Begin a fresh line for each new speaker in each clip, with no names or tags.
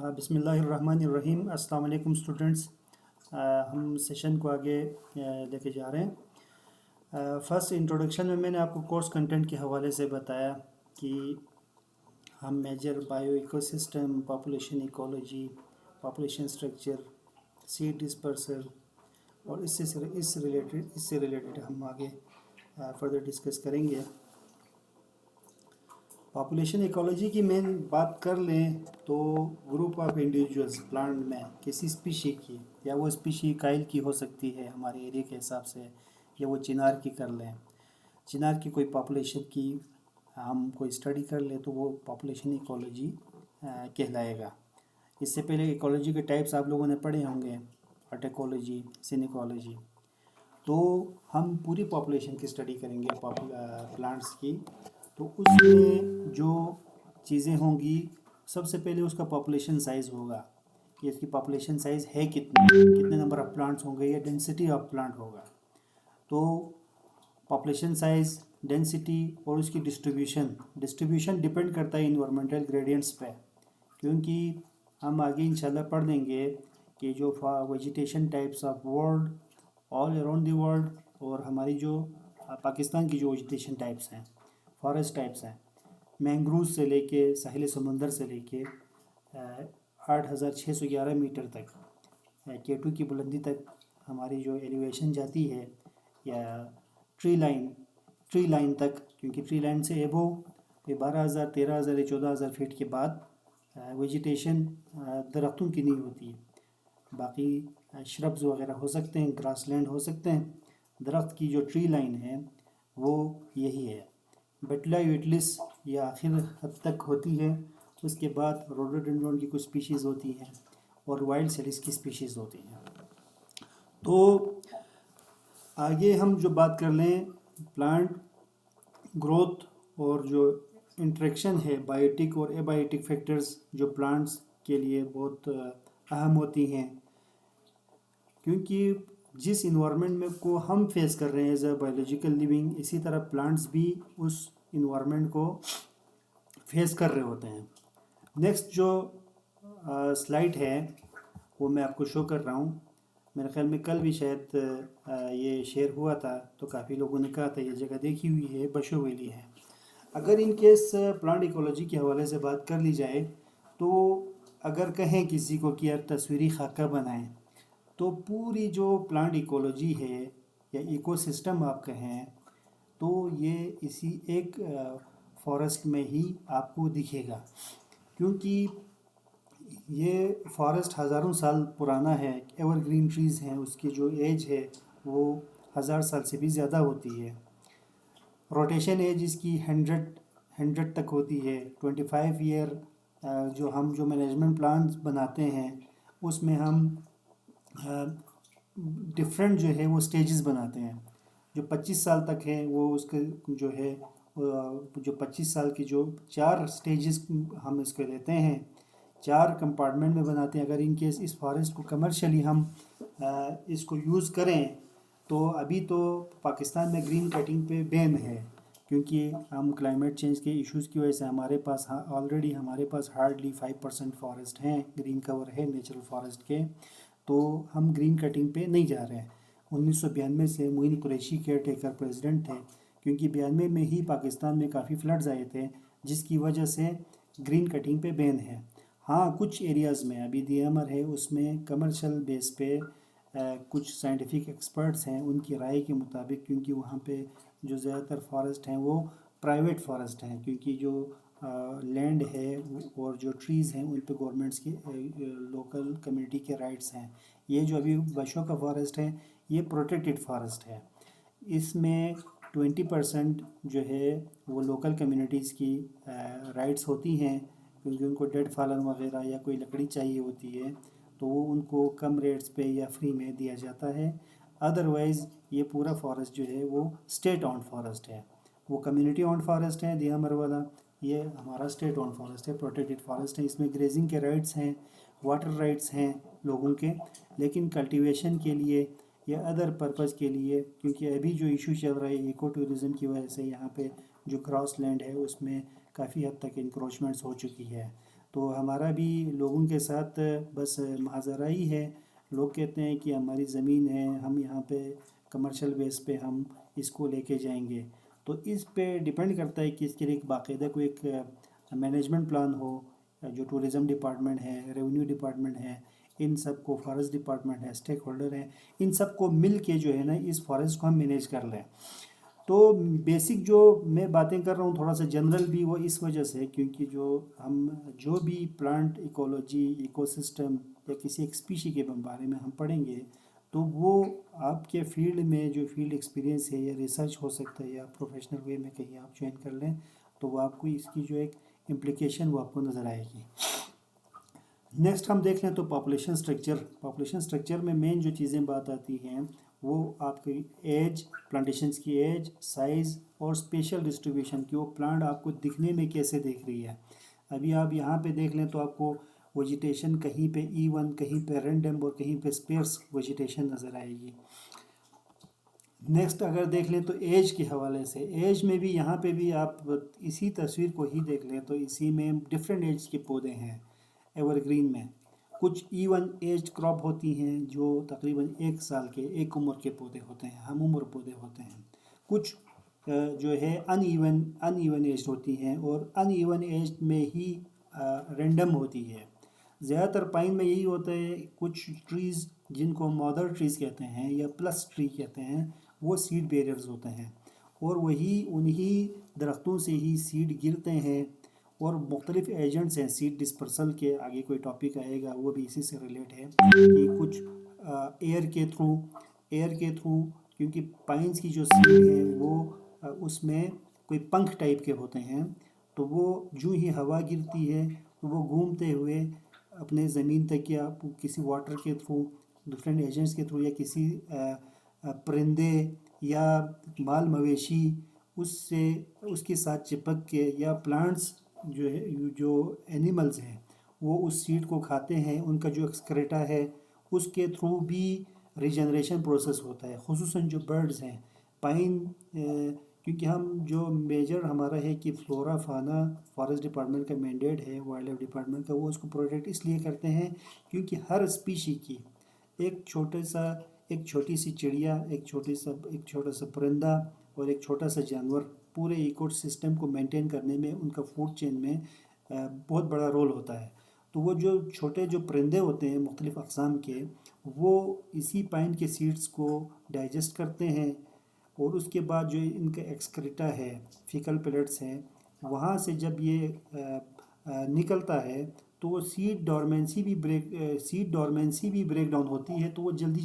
بسم اللہ الرحمن الرحیم۔ السلام علیکم اسٹوڈنٹس۔ ہم سیشن کو آگے لے کے جا رہے ہیں۔ فرسٹ انٹروڈکشن میں نے آپ کو کورس کنٹینٹ کے حوالے سے بتایا کہ ہم major bio ecosystem, population ecology, population structure, seed dispersal اور اس سے ریلیٹڈ ہم آگے فردر ڈسکس کریں گے۔ پاپولیشن ایکولوجی کی مین بات کر لیں تو گروپ آف انڈیویجولس پلانٹ میں کسی اسپیشی کی یا وہ اسپیشی کائل کی ہو سکتی ہے ہمارے ایریا کے حساب سے، یا وہ چنار کی کر لیں، چنار کی کوئی پاپولیشن کی ہم کوئی اسٹڈی کر لیں تو وہ پاپولیشن ایکولوجی کہلائے گا۔ اس سے پہلے ایکولوجی کے ٹائپس آپ لوگوں نے پڑھے ہوں گے، ہارٹیکولوجی، سینیکولوجی۔ تو ہم پوری پاپولیشن کی اسٹڈی کریں گے پلانٹس کی، تو اس میں جو چیزیں ہوں گی سب سے پہلے اس کا پاپولیشن سائز ہوگا کہ اس کی پاپولیشن سائز ہے کتنے نمبر آف پلانٹس ہوں گے یا ڈینسٹی آف پلانٹ ہوگا۔ تو پاپولیشن سائز، ڈینسٹی اور اس کی ڈسٹریبیوشن ڈپینڈ کرتا ہے انوائرمنٹل گریڈینٹس پہ، کیونکہ ہم آگے انشاءاللہ پڑھ لیں گے کہ جو vegetation types of world all around the world اور ہماری جو پاکستان کی جو ویجیٹیشن ٹائپس ہیں، فارسٹ ٹائپس ہیں، مینگروز سے لے کے ساحل سمندر سے لے کے 8611 میٹر تک، K2 کی بلندی تک ہماری جو ایلیویشن جاتی ہے، یا ٹری لائن تک، کیونکہ ٹری لائن سے ایبو 12,000 13,000 یا 14,000 فیٹ کے بعد ویجیٹیشن درختوں کی نہیں ہوتی ہے، باقی شربز وغیرہ ہو سکتے ہیں، گراس لینڈ ہو سکتے ہیں۔ درخت کی جو ٹری لائن ہے وہ یہی ہے۔ بیٹلا یوٹلس یہ آخر حد تک ہوتی ہے، اس کے بعد روڈوڈینڈرون کی کچھ سپیشیز ہوتی ہیں اور وائلڈ سیڈس کی سپیشیز ہوتی ہیں۔ تو آگے ہم جو بات کر لیں پلانٹ گروتھ اور جو انٹریکشن ہے بائیوٹک اور ایبائیوٹک فیکٹرز جو پلانٹس کے لیے بہت اہم ہوتی ہیں، کیونکہ جس انوائرمنٹ میں کو ہم فیس کر رہے ہیں ایز اے بایولوجیکل لیونگ، اسی طرح پلانٹس بھی اس انوائرمنٹ کو فیس کر رہے ہوتے ہیں۔ نیکسٹ جو سلائڈ ہے وہ میں آپ کو شو کر رہا ہوں، میرے خیال میں کل بھی شاید یہ شیئر ہوا تھا، تو کافی لوگوں نے کہا تھا یہ جگہ دیکھی ہوئی ہے، بشو ویلی ہے۔ اگر ان کیس پلانٹ ایکولوجی کے حوالے سے بات کر لی جائے تو اگر کہیں کسی کو کہ یار تصویری خاکہ بنائیں، تو پوری جو پلانٹ ایکولوجی ہے یا ایکو سسٹم آپ کہیں تو یہ اسی ایک فارسٹ میں ہی آپ کو دکھے گا، کیونکہ یہ فارسٹ ہزاروں سال پرانا ہے، ایور گرین ٹریز ہیں، اس کی جو ایج ہے وہ 1000 سال سے بھی زیادہ ہوتی ہے۔ روٹیشن ایج اس کی 100 تک ہوتی ہے۔ 25 ایئر جو مینجمنٹ پلانز بناتے ہیں اس میں ہم ڈفرینٹ جو ہے وہ سٹیجز بناتے ہیں۔ جو 25 سال تک ہے وہ اس کے جو ہے جو 25 سال کی جو 4 سٹیجز ہم اس کے لیتے ہیں، 4 کمپارٹمنٹ میں بناتے ہیں۔ اگر ان کیس اس فارسٹ کو کمرشلی ہم اس کو یوز کریں تو ابھی تو پاکستان میں گرین کٹنگ پہ بین ہے، کیونکہ ہم کلائمیٹ چینج کے ایشوز کی وجہ سے ہمارے پاس آلریڈی ہارڈلی 5% فارسٹ ہیں، گرین کور ہے نیچرل فارسٹ کے، تو ہم گرین کٹنگ پہ نہیں جا رہے ہیں۔ 1992 سے معین قریشی کیئر ٹیکر پریزیڈنٹ تھے، کیونکہ 92 میں ہی پاکستان میں کافی فلڈز آئے تھے جس کی وجہ سے گرین کٹنگ پہ بین ہے۔ ہاں کچھ ایریاز میں ابھی DMR ہے، اس میں کمرشل بیس پہ کچھ سائنٹیفک ایکسپرٹس ہیں ان کی رائے کے مطابق، کیونکہ وہاں پہ جو زیادہ تر فارسٹ ہیں وہ پرائیویٹ فارسٹ ہیں، کیونکہ جو لینڈ ہے اور جو ٹریز ہیں ان پہ گورنمنٹس کی لوکل کمیونٹی کے رائٹس ہیں۔ یہ جو ابھی بشو کا فارسٹ ہے یہ پروٹیکٹڈ فارسٹ ہے، اس میں 20% جو ہے وہ لوکل کمیونٹیز کی رائٹس ہوتی ہیں، کیونکہ ان کو ڈیڈ فالن وغیرہ یا کوئی لکڑی چاہیے ہوتی ہے تو وہ ان کو کم ریٹس پہ یا فری میں دیا جاتا ہے۔ ادروائز یہ پورا فارسٹ جو ہے وہ اسٹیٹ اونڈ فارسٹ ہے، وہ کمیونٹی اونڈ فارسٹ ہے DMR والا، یہ ہمارا اسٹیٹ اونڈ فارسٹ ہے، پروٹیکٹڈ فارسٹ ہے۔ اس میں گریزنگ کے رائٹس ہیں، واٹر رائٹس ہیں لوگوں کے، لیکن کلٹیویشن کے لیے یا ادر پرپز کے لیے، کیونکہ ابھی جو ایشو چل رہا ہے ایکو ٹورزم کی وجہ سے یہاں پہ جو کراس لینڈ ہے اس میں کافی حد تک انکروچمنٹس ہو چکی ہے، تو ہمارا بھی لوگوں کے ساتھ بس معاذرہ ہی ہے. لوگ کہتے ہیں کہ ہماری زمین ہے، ہم یہاں پہ کمرشل بیس پہ ہم اس کو لے کے جائیں گے. تو اس پہ ڈیپینڈ کرتا ہے کہ اس کے لیے ایک باقاعدہ کوئی ایک مینجمنٹ پلان ہو. جو ٹورزم ڈپارٹمنٹ ہے، ریونیو ڈپارٹمنٹ ہے، ان سب کو، فارسٹ ڈپارٹمنٹ ہے، اسٹیک ہولڈر ہیں، ان سب کو مل کے جو ہے نا اس فارسٹ کو ہم مینیج کر لیں. تو بیسک جو میں باتیں کر رہا ہوں تھوڑا سا جنرل بھی وہ اس وجہ سے کیونکہ جو بھی پلانٹ ایکولوجی، ایکو سسٹم یا کسی ایک اسپیشی کے بارے میں ہم پڑھیں گے تو وہ آپ کے فیلڈ میں جو فیلڈ ایکسپیرینس ہے یا ریسرچ ہو سکتا ہے یا پروفیشنل وے میں کہیں آپ جوائن کر لیں تو وہ آپ کو اس کی جو ایک امپلیکیشن وہ آپ کو نظر آئے گی. نیکسٹ ہم دیکھ لیں تو پاپولیشن سٹرکچر. پاپولیشن سٹرکچر میں مین جو چیزیں بات آتی ہیں وہ آپ کی ایج، پلانٹیشنز کی ایج، سائز اور اسپیشل ڈسٹریبیوشن کی وہ پلانٹ آپ کو دکھنے میں کیسے دیکھ رہی ہے. ابھی آپ یہاں پہ دیکھ لیں تو آپ کو ویجیٹیشن کہیں پہ ایون، کہیں پہ رینڈم اور کہیں پہ اسپیئرس ویجیٹیشن نظر آئے گی. نیکسٹ اگر دیکھ لیں تو ایج کے حوالے سے، ایج میں بھی یہاں پہ بھی آپ اسی تصویر کو ہی دیکھ لیں تو اسی میں ڈفرینٹ ایج کے پودے ہیں. ایور گرین میں کچھ ایون ایج کراپ ہوتی ہیں جو تقریباً 1 سال کے، ایک عمر کے پودے ہوتے ہیں، ہم عمر پودے ہوتے ہیں. کچھ جو ہے ان ایون ایج ہوتی ہیں اور ان ایون ایج میں ہی رینڈم ہوتی ہے. زیادہ تر پائن میں یہی ہوتا ہے. کچھ ٹریز جن کو مادر ٹریز کہتے ہیں یا پلس ٹری کہتے ہیں وہ سیڈ بیررز ہوتے ہیں اور وہی انہی درختوں سے ہی سیڈ گرتے ہیں. اور مختلف ایجنٹس ہیں سیڈ ڈسپرسل کے، آگے کوئی ٹاپک آئے گا وہ بھی اسی سے ریلیٹ ہے کہ کچھ ایئر کے تھرو کیونکہ پائنز کی جو سیڈ ہیں وہ اس میں کوئی پنکھ ٹائپ کے ہوتے ہیں تو وہ جو ہی ہوا گرتی ہے تو وہ گھومتے ہوئے اپنے زمین تک یا کسی واٹر کے تھرو، ڈفرینٹ ایجنٹس کے تھرو یا کسی پرندے یا مال مویشی اس کے ساتھ چپک کے یا پلانٹس جو اینیملز ہیں وہ اس سیڈ کو کھاتے ہیں. ان کا جو ایکسکریٹا ہے اس کے تھرو بھی ریجنریشن پروسیس ہوتا ہے. خصوصاً جو برڈز ہیں پائن، کیونکہ ہم جو میجر ہمارا ہے کہ فلورا فانا فارسٹ ڈپارٹمنٹ کا مینڈیٹ ہے، وائلڈ لائف ڈپارٹمنٹ کا، وہ اس کو پروٹیکٹ اس لیے کرتے ہیں کیونکہ ہر اسپیشی کی ایک چھوٹی سی چڑیا، ایک چھوٹا سا پرندہ اور ایک چھوٹا سا جانور پورے ایکو سسٹم کو مینٹین کرنے میں ان کا فوڈ چین میں بہت بڑا رول ہوتا ہے. تو وہ جو چھوٹے جو پرندے ہوتے ہیں مختلف اقسام کے وہ اسی پائن کے سیڈز کو ڈائجسٹ کرتے ہیں اور اس کے بعد جو ان کا ایکسکریٹا ہے، فیکل پیلٹس ہیں، وہاں سے جب یہ نکلتا ہے تو وہ سیڈ ڈورمنسی بھی بریک ڈاؤن ہوتی ہے تو وہ جلدی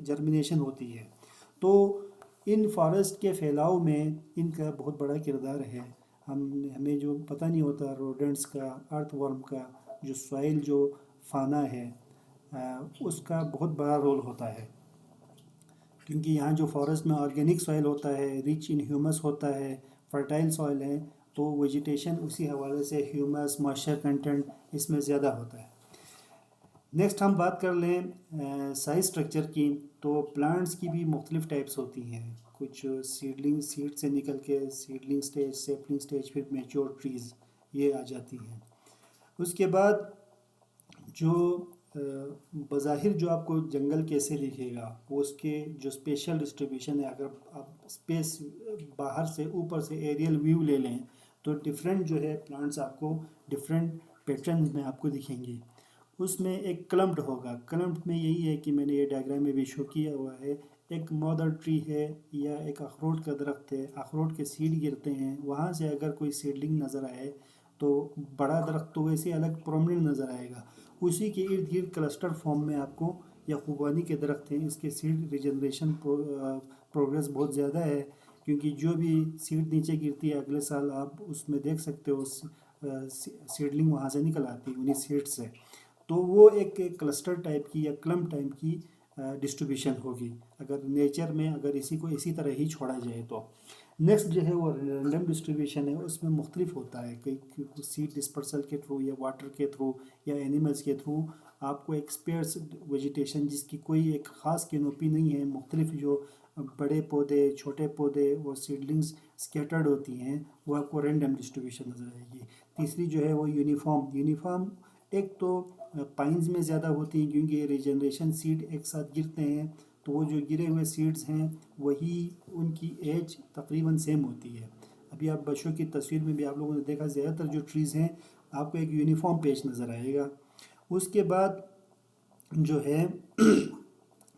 جرمینیشن ہوتی ہے. تو ان فارسٹ کے پھیلاؤ میں ان کا بہت بڑا کردار ہے. ہمیں جو پتہ نہیں ہوتا روڈنٹس کا، ارتھ ورم کا، جو سوائل جو فانا ہے اس کا بہت بڑا رول ہوتا ہے کیونکہ یہاں جو فارسٹ میں آرگینک سوائل ہوتا ہے، ریچ ان ہیومس ہوتا ہے، فرٹائل سوائل ہے تو ویجیٹیشن اسی حوالے سے ہیومس موئسچر کنٹینٹ اس میں زیادہ ہوتا ہے. نیکسٹ ہم بات کر لیں سائز سٹرکچر کی تو پلانٹس کی بھی مختلف ٹائپس ہوتی ہیں. کچھ سیڈ سے نکل کے سیڈلنگ سٹیج، سیپلنگ سٹیج، پھر میچور ٹریز یہ آ جاتی ہیں. اس کے بعد جو بظاہر جو آپ کو جنگل کیسے دکھے گا وہ اس کے جو اسپیشل ڈسٹریبیوشن ہے. اگر آپ اسپیس باہر سے اوپر سے ایریل ویو لے لیں تو ڈفرینٹ جو ہے پلانٹس آپ کو ڈفرینٹ پیٹرنز میں آپ کو دکھیں گے. اس میں ایک کلمپڈ ہوگا. کلمپڈ میں یہی ہے کہ میں نے یہ ڈائیگرام میں بھی شو کیا ہوا ہے. ایک مادر ٹری ہے یا ایک اخروٹ کا درخت ہے، اخروٹ کے سیڈ گرتے ہیں، وہاں سے اگر کوئی سیڈلنگ نظر آئے تو بڑا درخت تو ویسے الگ پرومننٹ نظر آئے گا. اسی کے ارد گرد کلسٹر فارم میں آپ کو یا خوبانی کے درخت ہیں، اس کے سیڈ ریجنریشن پروگریس بہت زیادہ ہے کیونکہ جو بھی سیڈ نیچے گرتی ہے اگلے سال آپ اس میں دیکھ سکتے ہو سیڈلنگ وہاں سے نکل آتی ہے انہیں سیڈ سے. تو وہ ایک کلسٹر ٹائپ کی یا کلمپ ٹائپ کی ڈسٹریبیوشن ہوگی اگر نیچر میں اگر اسی کو اسی طرح ہی چھوڑا جائے تو. نیکسٹ جو ہے وہ رینڈم ڈسٹریبیوشن ہے. اس میں مختلف ہوتا ہے کہ سیڈ ڈسپرسل کے تھرو یا واٹر کے تھرو یا اینیملز کے تھرو آپ کو ایک اسپیئرس ویجیٹیشن جس کی کوئی ایک خاص کینوپی نہیں ہے، مختلف جو بڑے پودے، چھوٹے پودے، وہ سیڈلنگز اسکیٹرڈ ہوتی ہیں، وہ آپ کو رینڈم ڈسٹریبیوشن نظر آئے گی. تیسری جو ہے وہ یونیفارم ایک تو پائنز میں زیادہ ہوتی ہیں کیونکہ ریجنریشن سیڈ ایک ساتھ گرتے ہیں، تو وہ جو گرے ہوئے سیڈز ہیں وہی ان کی ایج تقریباً سیم ہوتی ہے. ابھی آپ بچوں کی تصویر میں بھی آپ لوگوں نے دیکھا زیادہ تر جو ٹریز ہیں آپ کو ایک یونیفارم پیچ نظر آئے گا. اس کے بعد جو ہے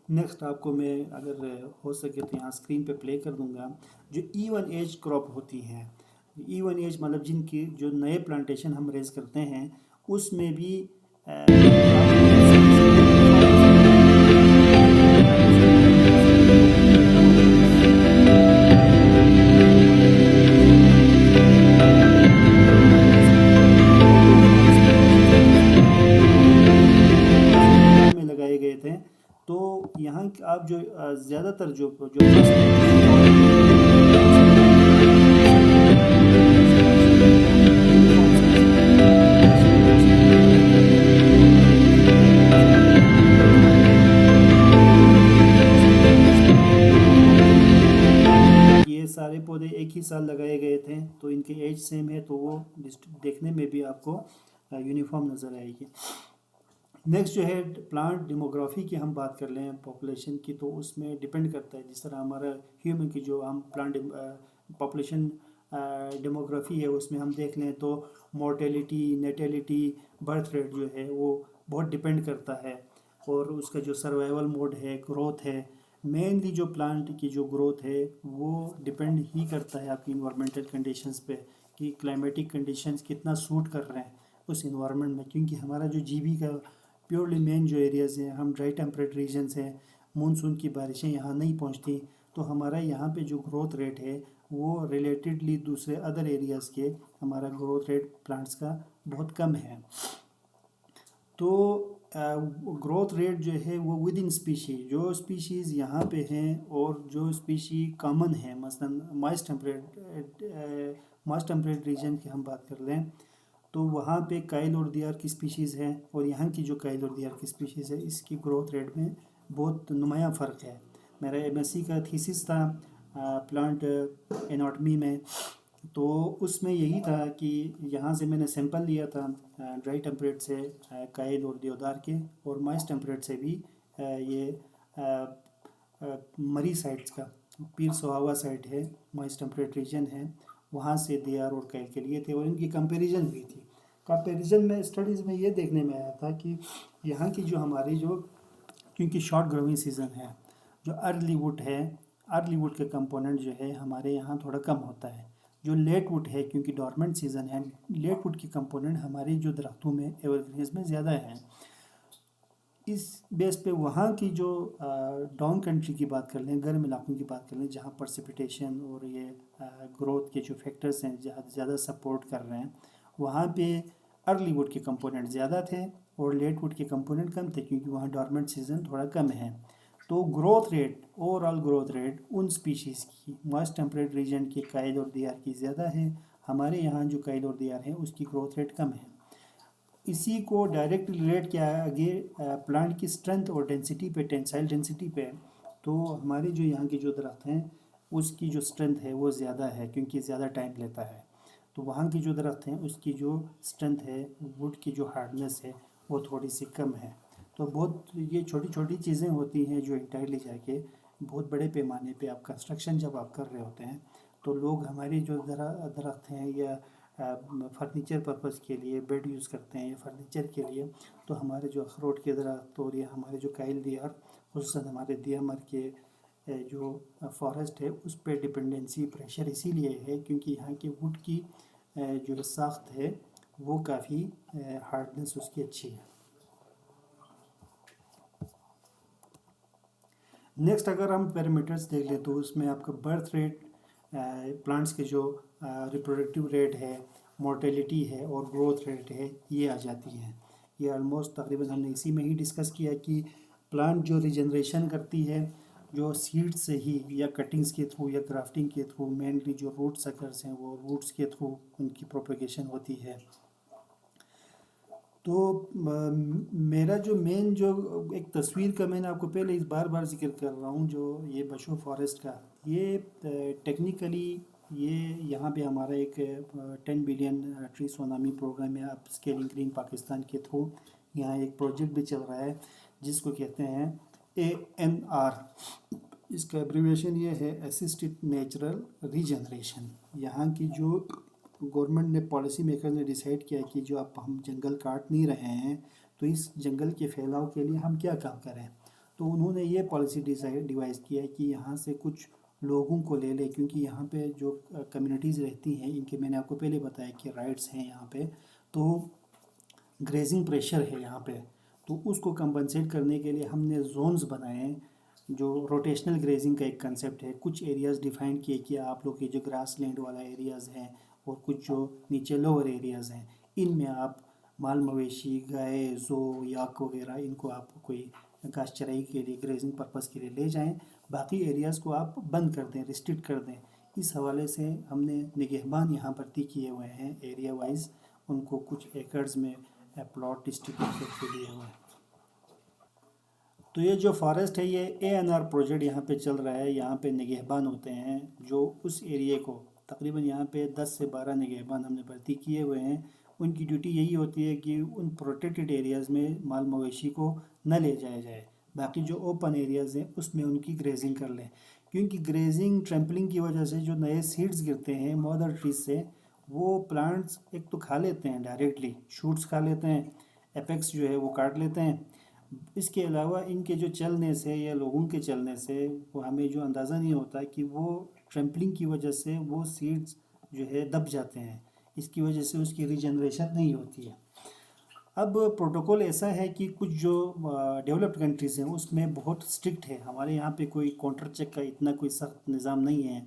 نیکسٹ آپ کو میں اگر ہو سکے تو یہاں اسکرین پہ پلے کر دوں گا. جو ایون ایج کراپ ہوتی ہیں، ایون ایج مطلب جن کی جو نئے پلانٹیشن ہم ریز کرتے ہیں اس میں بھی میں لگائے گئے تھے. تو یہاں آپ جو زیادہ تر جو یہ سارے پودے ایک ہی سال لگائے گئے تھے تو ان کی ایج سیم ہے، تو وہ دیکھنے میں بھی آپ کو یونیفارم نظر آئے گی. نیکسٹ جو ہے پلانٹ ڈیموگرافی کی ہم بات کر لیں پاپولیشن کی، تو اس میں ڈپینڈ کرتا ہے جس طرح ہمارا ہیومن کی جو ہم پلانٹ پاپولیشن ڈیموگرافی ہے اس میں ہم دیکھ لیں تو مورٹیلیٹی، نیٹیلیٹی، برتھ ریٹ جو ہے وہ بہت ڈپینڈ کرتا ہے، اور اس کا جو سروائیول موڈ ہے، گروتھ ہے. مینلی جو پلانٹ کی جو گروتھ ہے وہ ڈپینڈ ہی کرتا ہے آپ کی انوائرمنٹل کنڈیشنز پہ کہ کلائمیٹک کنڈیشنز کتنا سوٹ کر رہے ہیں اس انوائرمنٹ میں. کیونکہ ہمارا جو جی بی کا پیورلی مین جو ایریاز ہیں، ہم ڈرائی ٹیمپریٹ ریجنز ہیں، مونسون کی بارشیں یہاں نہیں پہنچتی، تو ہمارا یہاں پہ جو گروتھ ریٹ ہے وہ ریلیٹڈلی دوسرے ادر ایریاز کے ہمارا گروتھ ریٹ پلانٹس کا بہت کم ہے. تو گروتھ ریٹ جو ہے وہ ود ان اسپیشی، جو اسپیشیز یہاں پہ ہیں اور جو اسپیشی کامن ہیں، مثلاً مائسٹ ٹیمپریٹ ریجن کی ہم بات کر لیں تو وہاں پہ کائل اور دیار کی اسپیشیز ہیں، اور یہاں کی جو کائل اور دیار کی اسپیشیز ہے اس کی گروتھ ریٹ میں بہت نمایاں فرق ہے. میرا ایم ایس سی کا تھیسس تھا پلانٹ اناٹمی میں، تو اس میں یہی تھا کہ یہاں سے میں نے سیمپل لیا تھا ڈرائی ٹیمپریٹ سے کائل اور دیودار کے، اور مائس ٹیمپریٹ سے بھی یہ مری سائٹس کا پیر سہاوا سائٹ ہے، مائس ٹیمپریٹ ریجن ہے، وہاں سے دیار اور کائل کے لیے تھے، اور ان کی کمپیریزن ہوئی تھی. کمپیریزن میں اسٹڈیز میں یہ دیکھنے میں آیا تھا کہ یہاں کی جو ہماری جو کیونکہ شارٹ گروئنگ سیزن ہے، جو ارلی ووڈ ہے، ارلی ووڈ کے کمپوننٹ جو ہے ہمارے یہاں تھوڑا کم ہوتا ہے. جو لیٹ ووڈ ہے کیونکہ ڈورمنٹ سیزن ہے، لیٹ ووڈ کی کمپوننٹ ہماری جو درختوں میں ایور گرینز میں زیادہ ہیں. اس بیس پہ وہاں کی جو ڈاؤن کنٹری کی بات کر لیں، گرم علاقوں کی بات کر لیں جہاں پرسپیٹیشن اور یہ گروتھ کے جو فیکٹرز ہیں جہاں زیادہ سپورٹ کر رہے ہیں، وہاں پہ ارلی ووڈ کے کمپوننٹ زیادہ تھے اور لیٹ ووڈ کے کمپوننٹ کم تھے کیونکہ وہاں ڈورمنٹ سیزن تھوڑا کم ہے. تو growth rate, over all growth rate in species کی مائسٹ ٹیمپریٹ ریجن کی کائل اور دیار کی زیادہ ہے، ہمارے یہاں جو کائل اور دیار ہے اس کی گروتھ ریٹ کم ہے. اسی کو ڈائریکٹ ریلیٹ کیا ہے آگے پلانٹ کی اسٹرینتھ اور ڈینسٹی پہ، ٹینسائل ڈینسٹی پہ. تو ہمارے جو یہاں کے جو درخت ہیں اس کی جو اسٹرینتھ ہے وہ زیادہ ہے کیونکہ زیادہ ٹائم لیتا ہے. تو وہاں کی جو درخت ہیں اس کی جو اسٹرینتھ ہے، ووڈ کی جو ہارڈنیس ہے وہ تھوڑی سی کم ہے. تو بہت یہ چھوٹی چھوٹی چیزیں ہوتی ہیں جو انٹائرلی جا کے بہت بڑے پیمانے پہ آپ کنسٹرکشن جب آپ کر رہے ہوتے ہیں تو لوگ ہماری جو درخت ہیں یا فرنیچر پرپز کے لیے بیڈ یوز کرتے ہیں یا فرنیچر کے لیے، تو ہمارے جو اخروٹ کے درخت اور یا ہمارے جو کائل دیار، خصوصاً ہمارے دیامر کے جو فارسٹ ہے اس پہ ڈپینڈنسی پریشر اسی لیے ہے کیونکہ یہاں کے ووڈ کی جو ساخت ہے وہ کافی ہارڈنیس اس کی اچھی ہے. نیکسٹ اگر ہم پیرامیٹرز دیکھ لیں تو اس میں آپ کا برتھ ریٹ، پلانٹس کے جو ریپروڈکٹیو ریٹ ہے، مورٹیلیٹی ہے اور گروتھ ریٹ ہے، یہ آ جاتی ہیں. یہ آلموسٹ تقریباً ہم نے اسی میں ہی ڈسکس کیا کہ پلانٹ جو ریجنریشن کرتی ہے جو سیڈ سے ہی یا کٹنگز کے تھرو یا گرافٹنگ کے تھرو، مینلی جو روٹ سکرز ہیں وہ روٹس کے تھرو ان کی پروپیگیشن ہوتی ہے. تو میرا جو مین جو ایک تصویر کا میں نے آپ کو پہلے اس بار بار ذکر کر رہا ہوں جو یہ بشو فارسٹ کا، یہ ٹیکنیکلی یہ یہاں پہ ہمارا ایک 10 بلین ٹری سونامی پروگرام ہے اپ اسکیلنگ گرین پاکستان کے تھرو. یہاں ایک پروجیکٹ بھی چل رہا ہے جس کو کہتے ہیں ANR. اس کا ایبریویشن یہ ہے اسسٹڈ نیچرل ریجنریشن. یہاں کی جو گورنمنٹ نے پالیسی میکر نے ڈیسائیڈ کیا کہ جو اب ہم جنگل کاٹ نہیں رہے ہیں تو اس جنگل کے پھیلاؤ کے لیے ہم کیا کام کریں. تو انہوں نے یہ پالیسی ڈیوائز کیا کہ یہاں سے کچھ لوگوں کو لے لے، کیونکہ یہاں پہ جو کمیونٹیز رہتی ہیں ان کے میں نے آپ کو پہلے بتایا کہ رائٹس ہیں یہاں پہ، تو گریزنگ پریشر ہے یہاں پہ. تو اس کو کمپنسیٹ کرنے کے لیے ہم نے زونز بنائے ہیں جو روٹیشنل گریزنگ کا ایک کنسیپٹ ہے. کچھ ایریاز ڈیفائن کیے کہ آپ لوگ کے جو گراس لینڈ والا ایریاز ہیں اور کچھ جو نیچے لوور ایریاز ہیں ان میں آپ مال مویشی گائے زو یاک وغیرہ ان کو آپ کوئی گھاس چرائی کے لیے گریزنگ پرپس کے لیے لے جائیں، باقی ایریاز کو آپ بند کر دیں، ریسٹرکٹ کر دیں. اس حوالے سے ہم نے نگہبان یہاں بھرتی کیے ہوئے ہیں ایریا وائز، ان کو کچھ ایکڑز میں پلاٹ ڈسٹریبیوٹ کر کے دیے ہوئے ہیں. تو یہ جو فارسٹ ہے یہ ANR پروجیکٹ یہاں پہ چل رہا ہے. یہاں پہ نگہبان ہوتے ہیں جو اس ایریے کو تقریباً یہاں پہ 10 سے 12 نگہبان ہم نے بھرتی کیے ہوئے ہیں. ان کی ڈیوٹی یہی ہوتی ہے کہ ان پروٹیکٹڈ ایریاز میں مال مویشی کو نہ لے جایا جائے، باقی جو اوپن ایریاز ہیں اس میں ان کی گریزنگ کر لیں. کیونکہ گریزنگ ٹرمپلنگ کی وجہ سے جو نئے سیڈز گرتے ہیں مادر ٹریز سے، وہ پلانٹس ایک تو کھا لیتے ہیں ڈائریکٹلی، شوٹس کھا لیتے ہیں، اپیکس جو ہے وہ کاٹ لیتے ہیں. اس کے علاوہ ان کے جو چلنے سے یا لوگوں کے چلنے سے وہ ہمیں جو اندازہ نہیں ہوتا کہ وہ ٹرمپلنگ کی وجہ سے وہ سیڈز جو ہے دب جاتے ہیں، اس کی وجہ سے اس کی ریجنریشن نہیں ہوتی ہے. اب پروٹوکول ایسا ہے کہ کچھ جو ڈیولپڈ کنٹریز ہیں اس میں بہت اسٹرکٹ ہے. ہمارے یہاں پہ کوئی کاؤنٹر چیک کا اتنا کوئی سخت نظام نہیں ہے.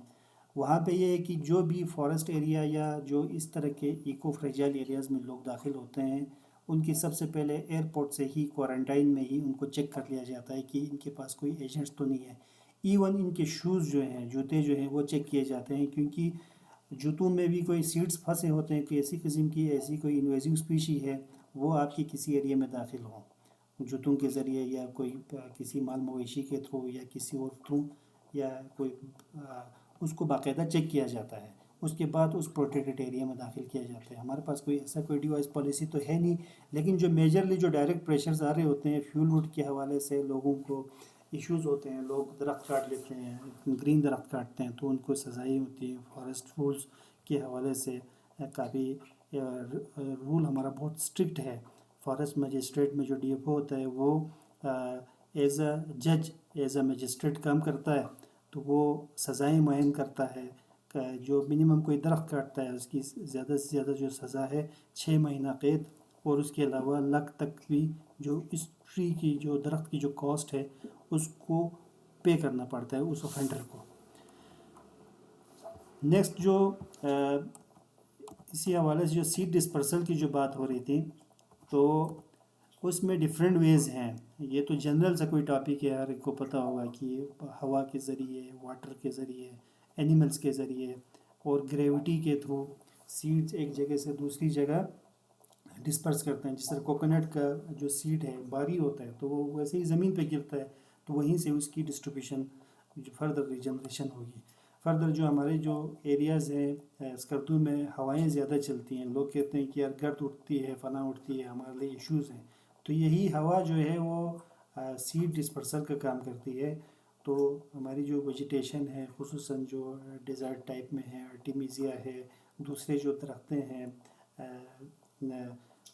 وہاں پہ یہ ہے کہ جو بھی فارسٹ ایریا یا جو اس طرح کے ایکو فریجائل ایریاز میں لوگ داخل ہوتے ہیں ان کی سب سے پہلے ایئرپورٹ سے ہی کوارنٹائن میں ہی ان کو چیک کر لیا جاتا ہے کہ ان کے پاس کوئی ایجنٹس تو نہیں ہے. ایون ان کے شوز جو ہیں، جوتے جو ہیں وہ چیک کیے جاتے ہیں، کیونکہ جوتوں میں بھی کوئی سیڈز پھنسے ہوتے ہیں کہ ایسی قسم کی ایسی کوئی انویزیو اسپیشی ہے وہ آپ کی کسی ایریا میں داخل ہوں جوتوں کے ذریعے یا کوئی کسی مال مویشی کے تھرو یا کسی اور تھرو، یا کوئی اس کو باقاعدہ چیک کیا جاتا ہے. اس کے بعد اس پروٹیکٹڈ ایریا میں داخل کیا جاتا ہے. ہمارے پاس کوئی ایسا کوئی ڈیوائس پالیسی تو ہے نہیں، لیکن جو میجرلی جو ڈائریکٹ پریشرز آ رہے ہوتے ہیں فیول ووڈ کے حوالے سے لوگوں کو ایشوز ہوتے ہیں. لوگ درخت کاٹ لیتے ہیں، گرین درخت کاٹتے ہیں تو ان کو سزائیں ہوتی ہیں. فارسٹ رولز کے حوالے سے کافی رول ہمارا بہت اسٹرکٹ ہے. فارسٹ مجسٹریٹ میں جو DFO ہوتا ہے وہ ایز اے جج، ایز اے مجسٹریٹ کام کرتا ہے، تو وہ سزائیں معین کرتا ہے. جو منیمم کوئی درخت کاٹتا ہے اس کی زیادہ سے زیادہ جو سزا ہے 6 مہینہ قید، اور اس کے علاوہ لاکھ تک بھی جو اس ٹری کی جو درخت کی جو کاسٹ ہے اس کو پے کرنا پڑتا ہے اس اوفینڈر کو. نیکسٹ جو اسی حوالے سے جو سیڈ ڈسپرسل کی جو بات ہو رہی تھی، تو اس میں ڈفرینٹ ویز ہیں. یہ تو جنرل سا کوئی ٹاپک ہے، ہر ایک کو پتہ ہوگا کہ ہوا کے ذریعے، واٹر کے ذریعے، اینیملز کے ذریعے اور گریوٹی کے تھرو سیڈز ایک جگہ سے دوسری جگہ ڈسپرس کرتے ہیں. جس طرح کوکونٹ کا جو سیڈ ہے باری ہوتا ہے تو وہ ویسے ہی زمین پہ گرتا ہے، تو وہیں سے اس کی ڈسٹریبیوشن جو فردر ریجنریشن ہوگی. فردر جو ہمارے جو ایریاز ہیں اسکردو میں ہوائیں زیادہ چلتی ہیں، لوگ کہتے ہیں کہ یار گرد اٹھتی ہے، فلاں اٹھتی ہے، ہمارے لیے ایشوز ہیں. تو یہی ہوا جو ہے وہ سیڈ ڈسپرسل کا کام کرتی ہے. تو ہماری جو ویجیٹیشن ہے خصوصاً جو ڈیزرٹ ٹائپ میں ہے، آرٹیمیزیا ہے، دوسرے جو درختیں ہیں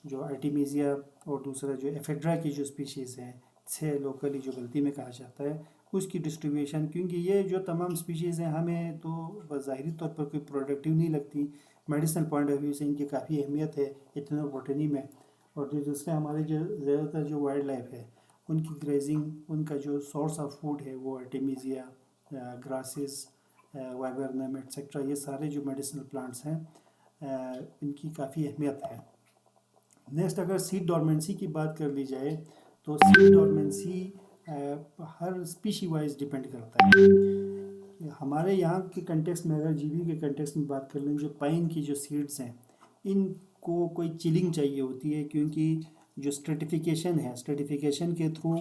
جو آرٹیمیزیا اور دوسرا جو ایفیڈرا کی جو اسپیشیز ہیں، 6 لوکلی جو غلطی میں کہا جاتا ہے، اس کی ڈسٹریبیوشن، کیونکہ یہ جو تمام اسپیشیز ہیں ہمیں تو ظاہری طور پر کوئی پروڈکٹیو نہیں لگتی، میڈیسنل پوائنٹ آف ویو سے ان کی کافی اہمیت ہے اتنا بوٹنی میں. اور جو دوسرے ہمارے جو زیادہ تر جو وائلڈ لائف ہے ان کی گریزنگ، ان کا جو سورس آف فوڈ ہے وہ آرٹیمیزیا، گراسز، وائبرنم ایٹسیٹرا، یہ سارے جو میڈیسنل پلانٹس ہیں ان کی کافی اہمیت ہے. نیکسٹ اگر سیڈ ڈورمنسی کی بات کر لی جائے تو سیڈ ڈورمنسی ہر اسپیشی وائز ڈیپینڈ کرتا ہے. ہمارے یہاں کے کنٹیکسٹ میں اگر GB کے کنٹیکسٹ میں بات کر لیں، جو پائن کی جو سیڈز ہیں ان کو کوئی چلنگ چاہیے ہوتی ہے، کیونکہ جو اسٹریٹیفیکیشن ہے، اسٹریٹیفیکیشن کے تھرو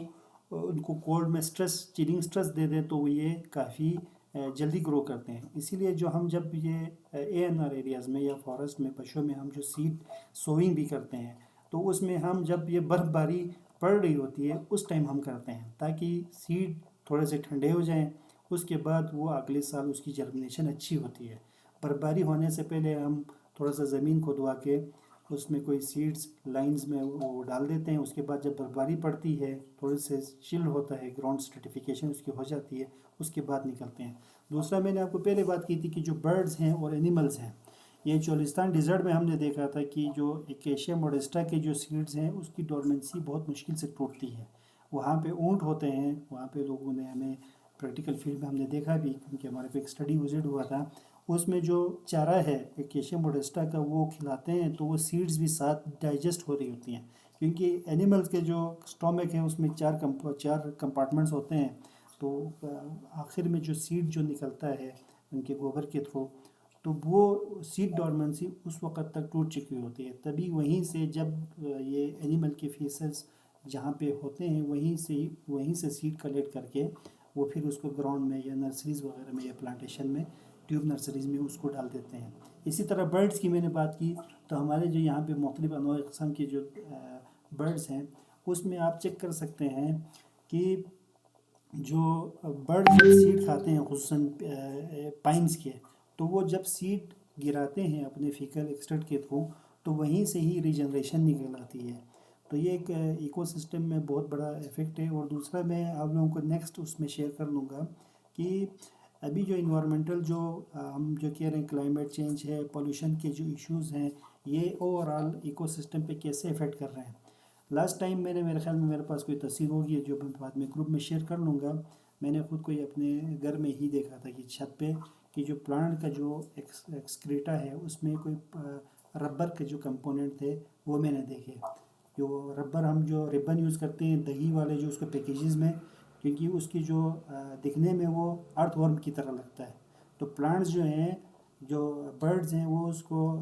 ان کو کولڈ میں سٹریس، چلنگ سٹریس دے دیں تو یہ کافی جلدی گرو کرتے ہیں. اسی لیے جو ہم جب یہ ANR ایریاز میں یا فارسٹ میں پشوں میں ہم جو سیڈ سوئنگ بھی کرتے ہیں تو اس میں ہم جب یہ برف باری پڑ رہی ہوتی ہے اس ٹائم ہم کرتے ہیں تاکہ سیڈ تھوڑے سے ٹھنڈے ہو جائیں. اس کے بعد وہ اگلے سال اس کی جرمنیشن اچھی ہوتی ہے. برف باری ہونے سے پہلے ہم تھوڑا سا زمین کو دعا کے اس میں کوئی سیڈز لائنز میں وہ ڈال دیتے ہیں. اس کے بعد جب برف باری پڑتی ہے تھوڑے سے چل ہوتا ہے گراؤنڈ اسٹریٹیفیکیشن اس کی ہو جاتی ہے اس کے بعد نکلتے ہیں. دوسرا میں نے آپ کو پہلے بات کی تھی کہ جو برڈز ہیں اور اینیملز ہیں یہ چولستان ڈیزرٹ میں ہم نے دیکھا تھا کہ جو ایکیشیا موڈسٹا کے جو سیڈز ہیں اس کی ڈورمنسی بہت مشکل سے ٹوٹتی ہے. وہاں پہ اونٹ ہوتے ہیں, وہاں پہ لوگوں نے ہمیں پریکٹیکل فیلڈ میں ہم نے دیکھا بھی کیونکہ ہمارے پہ ایک اسٹڈی وزٹ ہوا تھا. اس میں جو چارہ ہے ایکیشیا موڈسٹا کا وہ کھلاتے ہیں تو وہ سیڈز بھی ساتھ ڈائجسٹ ہو رہی ہوتی ہیں کیونکہ اینیملز کے جو اسٹومک ہے اس میں چار کمپارٹمنٹس ہوتے ہیں. تو آخر میں جو سیڈ جو نکلتا ہے ان کے گوبر کے تھرو تو وہ سیڈ ڈورمنسی اس وقت تک ٹوٹ چکی ہوتی ہے. تبھی وہیں سے جب یہ اینیمل کے فیسز جہاں پہ ہوتے ہیں وہیں سے سیڈ کلیکٹ کر کے وہ پھر اس کو گراؤنڈ میں یا نرسریز وغیرہ میں یا پلانٹیشن میں ٹیوب نرسریز میں اس کو ڈال دیتے ہیں. اسی طرح برڈز کی میں نے بات کی تو ہمارے جو یہاں پہ مختلف انواع قسم کے جو برڈز ہیں اس میں آپ چیک کر سکتے ہیں کہ جو برڈ جب سیڈ کھاتے ہیں خصوصاً پائنس کے تو وہ جب سیڈ گراتے ہیں اپنے فیکل ایکسٹرٹ کے تھرو تو وہیں سے ہی ریجنریشن نکل آتی ہے. تو یہ ایک ایکو سسٹم میں بہت بڑا افیکٹ ہے. اور دوسرا میں آپ لوگوں کو نیکسٹ اس میں شیئر کر لوں گا کہ ابھی جو انوائرمنٹل جو ہم جو کہہ رہے ہیں کلائمیٹ چینج ہے, پولوشن کے جو ایشوز ہیں یہ اوور آل ایکو سسٹم پہ کیسے افیکٹ کر رہے ہیں. لاسٹ ٹائم میرے خیال میں میرے پاس کوئی تصویر ہوگی جو میں بعد میں گروپ میں شیئر کر لوں گا. میں نے خود کوئی اپنے گھر میں ہی دیکھا تھا کہ چھت پہ کہ جو پلانٹ کا جو ایکسکریٹا ہے اس میں کوئی ربر کے جو کمپوننٹ تھے وہ میں نے دیکھے. جو ربر ہم جو ربن یوز کرتے ہیں دہی والے جو اس کے پیکیجز میں کیونکہ اس کی جو دکھنے میں وہ ارتھ ورم کی طرح لگتا ہے. تو پلانٹس جو ہیں جو برڈز ہیں وہ اس کو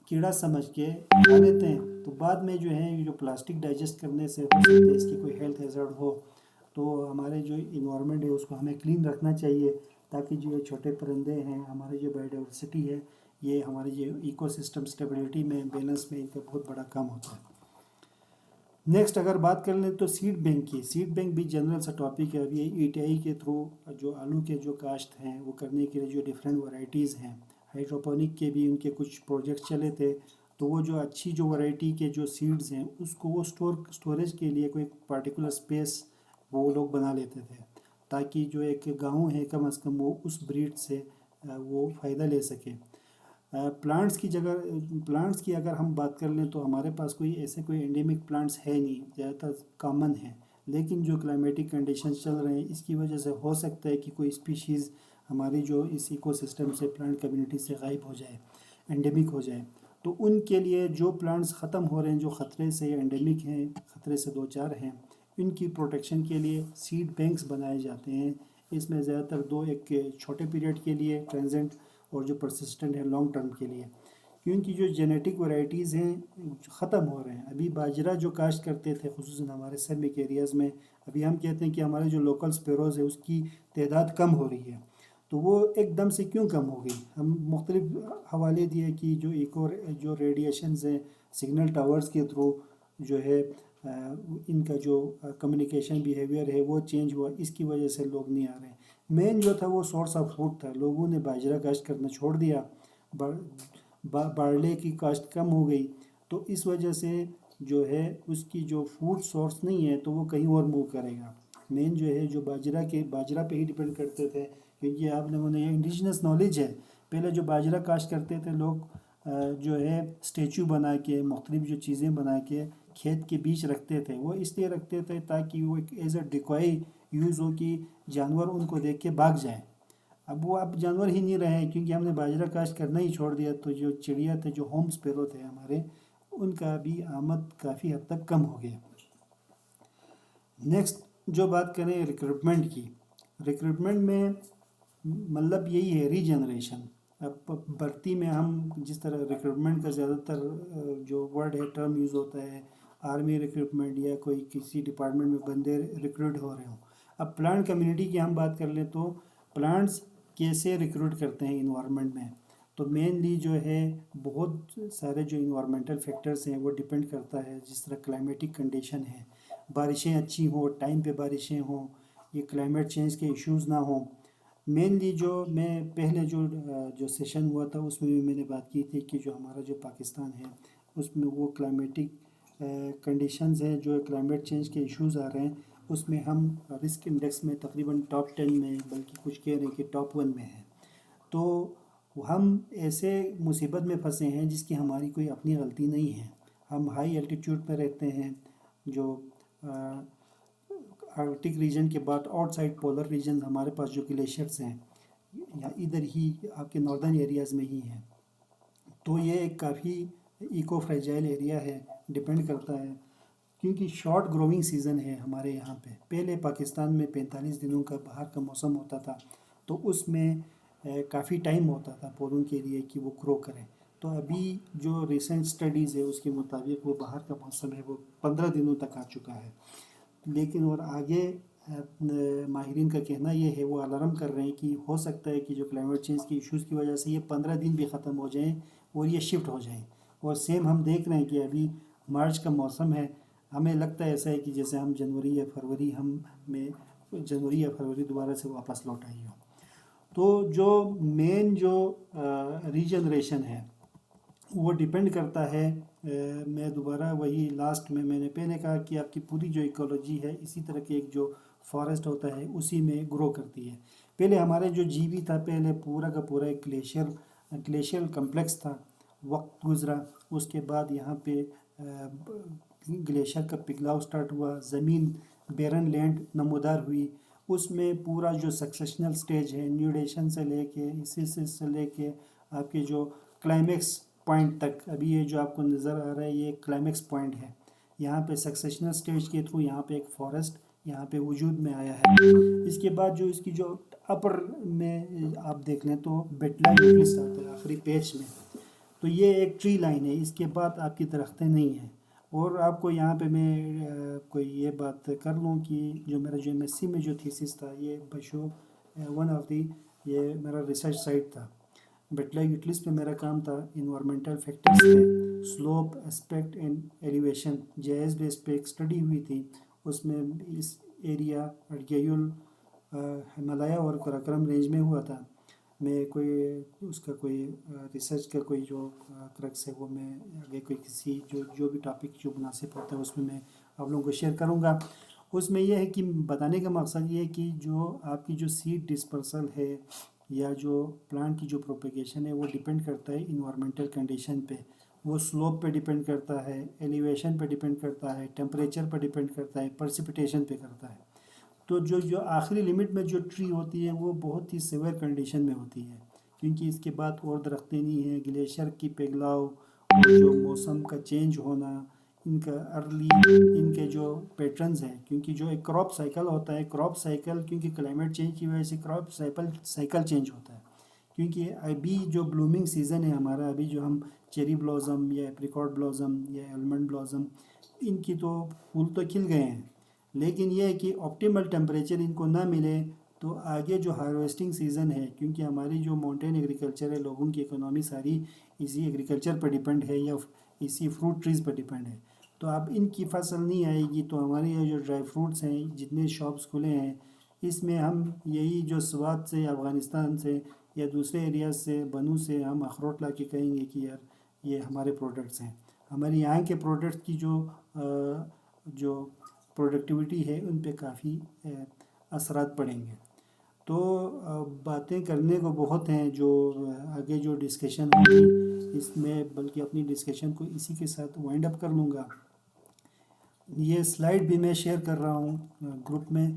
کیڑا سمجھ کے کھا لیتے ہیں. تو بعد میں جو ہے جو پلاسٹک ڈائجسٹ کرنے سے ہو سکتا ہے اس کی کوئی ہیلتھ ہیزارڈ ہو. تو ہمارے جو انوائرمنٹ ہے اس کو ہمیں کلین رکھنا چاہیے تاکہ جو یہ چھوٹے پرندے ہیں ہمارے جو بایو ڈائیورسٹی ہے یہ ہماری جو ایکو سسٹم اسٹیبلٹی میں بیلنس میں ان کا بہت بڑا کام ہوتا ہے. نیکسٹ اگر بات کر لیں تو سیڈ بینک کی. سیڈ بینک بھی جنرل سا ٹاپک ہے. ابھی ETI کے تھرو جو آلو کے جو کاشت ہیں وہ کرنے کے لیے جو ڈفرینٹ ورائٹیز ہیں ہائیڈروپونک کے بھی ان کے کچھ پروجیکٹ چلے تھے. تو وہ جو اچھی جو ورائٹی کے جو سیڈز ہیں اس کو وہ اسٹوریج کے لیے کوئی پارٹیکولر اسپیس وہ لوگ بنا لیتے تھے تاکہ جو ایک گاؤں ہے کم از کم وہ اس بریڈ سے وہ فائدہ لے سکے. پلانٹس کی اگر ہم بات کر لیں تو ہمارے پاس کوئی انڈیمک پلانٹس ہے نہیں, زیادہ تر کامن ہیں. لیکن جو کلائمیٹک کنڈیشنز چل رہے ہیں اس کی وجہ سے ہو سکتا ہے کہ کوئی اسپیشیز ہماری جو اس ایکو سسٹم سے پلانٹ کمیونٹی سے غائب ہو جائے, انڈیمک ہو جائے. تو ان کے لیے جو پلانٹس ختم ہو رہے ہیں جو خطرے سے انڈیمک ہیں, خطرے سے دو چار ہیں, ان کی پروٹیکشن کے لیے سیڈ بینکس بنائے جاتے ہیں. اس میں زیادہ تر دو, ایک چھوٹے پیریڈ کے لیے ٹرانزنٹ اور جو پرسسٹنٹ ہے لانگ ٹرم کے لیے, کیونکہ جو جینیٹک ورائٹیز ہیں ختم ہو رہے ہیں. ابھی باجرہ جو کاشت کرتے تھے خصوصاً ہمارے سرمک ایریاز میں, ابھی ہم کہتے ہیں کہ ہمارے جو لوکل سپیروز ہے اس کی تعداد کم ہو رہی ہے. تو وہ ایک دم سے کیوں کم ہو گئی؟ ہم مختلف حوالے دیے کہ جو جو ریڈیشنز ہیں سگنل ٹاورز کے تھرو جو ہے ان کا جو کمیونیکیشن بیہیویئر ہے وہ چینج ہوا, اس کی وجہ سے لوگ نہیں آ رہے ہیں. مین جو تھا وہ سورس آف فوڈ تھا. لوگوں نے باجرہ کاشت کرنا چھوڑ دیا, بارلے کی کاشت کم ہو گئی. تو اس وجہ سے جو ہے اس کی جو فوڈ سورس نہیں ہے تو وہ کہیں اور موو کرے گا. مین جو ہے جو باجرہ پہ ہی ڈپینڈ کرتے تھے کیونکہ آپ لوگوں نے یہ انڈیجنس نالج ہے. پہلے جو باجرہ کاشت کرتے تھے لوگ جو ہے اسٹیچو بنا کے مختلف جو چیزیں بنا کے کھیت کے بیچ رکھتے تھے. وہ اس لیے رکھتے تھے تاکہ وہ ایک ایز اے ڈیکوئی یوز ہو کہ جانور ان کو دیکھ کے بھاگ جائیں. اب جانور ہی نہیں رہے کیونکہ ہم نے باجرہ کاشت کرنا ہی چھوڑ دیا. تو جو چڑیا تھے جو ہوم سپیرو تھے ہمارے ان کا بھی آمد کافی حد تک کم ہو گیا. نیکسٹ جو بات کریں ریکروٹمنٹ کی, ریکروٹمنٹ میں مطلب یہی ہے ری جنریشن. اب بھرتی میں ہم جس طرح ریکروٹمنٹ کا زیادہ تر جو ورڈ ہے ٹرم یوز ہوتا ہے آرمی ریکروٹمنٹ یا کوئی کسی ڈپارٹمنٹ میں بندے ریکروٹ ہو رہے ہوں. اب پلانٹ کمیونٹی کی ہم بات کر لیں تو پلانٹس کیسے ریکروٹ کرتے ہیں انوائرمنٹ میں، تو مینلی جو ہے بہت سارے جو انوائرمنٹل فیکٹرز ہیں وہ ڈپینڈ کرتا ہے، جس طرح کلائمیٹک کنڈیشن ہے، بارشیں اچھی ہوں، ٹائم پہ بارشیں ہوں، یہ کلائمیٹ چینج کے ایشوز نہ ہوں۔ مینلی جو میں پہلے جو سیشن ہوا تھا اس میں بھی میں نے بات کی تھی کہ جو ہمارا جو پاکستان ہے اس میں وہ کلائمیٹک کنڈیشنز ہیں، جو کلائمیٹ چینج کے ایشوز آ رہے ہیں، اس میں ہم رسک انڈیکس میں تقریباً ٹاپ 10 میں، بلکہ کچھ کہہ رہے ہیں کہ ٹاپ 1 میں ہیں۔ تو ہم ایسے مصیبت میں پھنسے ہیں جس کی ہماری کوئی اپنی غلطی نہیں ہے۔ ہم ہائی الٹیٹیوڈ پہ رہتے ہیں، جو آرکٹک ریجن کے بعد آؤٹ سائڈ پولر ریجن ہمارے پاس جو گلیشیئرس ہیں یا ادھر ہی آپ کے ناردرن ایریاز میں ہی ہیں، تو یہ ایک کافی ایکو فریجائل ایریا ہے، ڈپینڈ کرتا ہے کیونکہ شارٹ گروونگ سیزن ہے ہمارے یہاں پہ۔ پہلے پاکستان میں 45 دنوں کا باہر کا موسم ہوتا تھا، تو اس میں کافی ٹائم ہوتا تھا پودوں کے لیے کہ وہ گرو کریں۔ تو ابھی جو ریسنٹ اسٹڈیز ہے اس کے مطابق وہ باہر کا موسم ہے وہ 15 دنوں تک آ چکا ہے، لیکن اور آگے ماہرین کا کہنا یہ ہے، وہ الارم کر رہے ہیں کہ ہو سکتا ہے کہ جو کلائمیٹ چینج کی ایشوز کی وجہ سے یہ 15 دن بھی ختم ہو جائیں اور یہ شفٹ ہو جائیں۔ اور سیم ہم دیکھ رہے ہیں کہ ابھی مارچ کا موسم ہے، ہمیں لگتا ہے ایسا ہے کہ جیسے ہم جنوری یا فروری دوبارہ سے واپس لوٹ آئی ہو۔ تو جو مین جو ریجنریشن ہے وہ ڈپینڈ کرتا ہے، میں دوبارہ وہی لاسٹ میں نے پہلے کہا کہ آپ کی پوری جو ایکولوجی ہے اسی طرح کے ایک جو فارسٹ ہوتا ہے اسی میں گرو کرتی ہے۔ پہلے ہمارے جو جی بی تھا، پہلے پورا کا پورا ایک گلیشیئر کمپلیکس تھا، وقت گزرا، اس کے بعد یہاں پہ گلیشیئر کا پگھلاؤ سٹارٹ ہوا، زمین بیرن لینڈ نمودار ہوئی، اس میں پورا جو سکسیشنل سٹیج ہے، نیوڈیشن سے لے کے اسیسس سے لے کے آپ کے جو کلائمیکس پوائنٹ تک، ابھی یہ جو آپ کو نظر آ رہا ہے یہ کلائمیکس پوائنٹ ہے، یہاں پہ سکسیشنل سٹیج کے تھرو یہاں پہ ایک فارسٹ یہاں پہ وجود میں آیا ہے۔ اس کے بعد جو اس کی جو اپر میں آپ دیکھ لیں تو بیٹلا یوکلس آتا ہے آخری پیچ میں، تو یہ ایک ٹری لائن ہے، اس کے بعد آپ کی درختیں نہیں ہیں۔ اور آپ کو یہاں پہ میں کوئی یہ بات کر لوں کہ جو میرا جو MSc میں جو تھیسس تھا یہ بشو ون آف دی یہ میرا ریسرچ سائٹ تھا، بیٹلا یوکلس پہ میرا کام تھا، انوائرمنٹل فیکٹرز تھے، سلوپ اسپیکٹ اینڈ ایلیویشن جائز بیس پہ ایک اسٹڈی ہوئی تھی، اس میں اس ایریا ارگیول ہمالیہ اور قراقرم رینج میں ہوا تھا۔ میں کوئی اس کا کوئی ریسرچ کا کوئی جو کرکس ہے وہ میں آگے کوئی کسی جو بھی ٹاپک جو مناسب ہوتا ہے اس میں آپ لوگوں کو شیئر کروں گا۔ اس میں یہ ہے کہ بتانے کا مقصد یہ ہے کہ جو آپ کی جو سیڈ ڈسپرسل ہے یا جو پلانٹ کی جو پروپیگیشن ہے وہ ڈپینڈ کرتا ہے انوائرمنٹل کنڈیشن پہ، وہ سلوپ پہ ڈپینڈ کرتا ہے، ایلیویشن پہ ڈپینڈ کرتا ہے، ٹیمپریچر پہ ڈپینڈ کرتا ہے، پرسپیٹیشن پہ کرتا ہے۔ تو جو آخری لمٹ میں جو ٹری ہوتی ہے وہ بہت ہی سیویئر کنڈیشن میں ہوتی ہے، کیونکہ اس کے بعد اور درختیں نہیں ہیں، گلیشیئر کی پگھلاؤ اور جو موسم کا چینج ہونا، ان کا ارلی ان کے جو پیٹرنز ہیں، کیونکہ جو ایک کراپ سائیکل ہوتا ہے، کراپ سائیکل کیونکہ کلائمیٹ چینج کی وجہ سے کراپ سائیکل چینج ہوتا ہے، کیونکہ ابھی جو بلومنگ سیزن ہے ہمارا، ابھی جو ہم چیری بلازم یا ایپریکاٹ بلازم یا المنڈ بلازم، ان کی تو پھول تو کھل گئے ہیں، لیکن یہ ہے کہ آپٹیمل ٹیمپریچر ان کو نہ ملے تو آگے جو ہارویسٹنگ سیزن ہے، کیونکہ ہماری جو ماؤنٹین ایگریکلچر ہے، لوگوں کی اکنامی ساری اسی ایگریکلچر پر ڈیپینڈ ہے یا اسی فروٹ ٹریز پر ڈیپینڈ ہے، تو اب ان کی فصل نہیں آئے گی تو ہمارے یہ جو ڈرائی فروٹس ہیں جتنے شاپس کھلے ہیں اس میں ہم یہی جو سوات سے افغانستان سے یا دوسرے ایریاز سے بنو سے ہم اخروٹ لا کے کہیں گے کہ یار یہ ہمارے پروڈکٹس ہیں، ہمارے یہاں کے پروڈکٹس کی جو پروڈکٹیوٹی ہے ان پہ کافی اثرات پڑیں گے۔ تو باتیں کرنے کو بہت ہیں، جو آگے جو ڈسکشن ہوگی اس میں، بلکہ اپنی ڈسکشن کو اسی کے ساتھ وائنڈ اپ کر لوں گا۔ یہ سلائیڈ بھی میں شیئر کر رہا ہوں گروپ میں،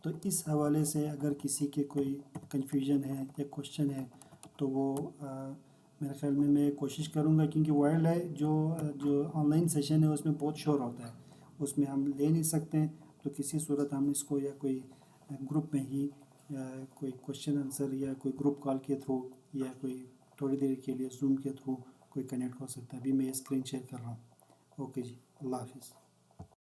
تو اس حوالے سے اگر کسی کے کوئی کنفیوژن ہے یا کوشچن ہے تو وہ میرے خیال میں کوشش کروں گا، کیونکہ وائلڈ ہے جو آن لائن سیشن ہے اس میں بہت شور ہوتا ہے، اس میں ہم لے نہیں سکتے، تو کسی صورت ہم اس کو یا کوئی گروپ میں ہی کوئی کوشچن آنسر یا کوئی گروپ کال کے تھرو یا کوئی تھوڑی دیر کے لیے زوم کے تھرو کوئی کنیکٹ ہو سکتا ہے۔ ابھی میں اسکرین شیئر کر رہا ہوں۔ اوکے جی، اللہ حافظ۔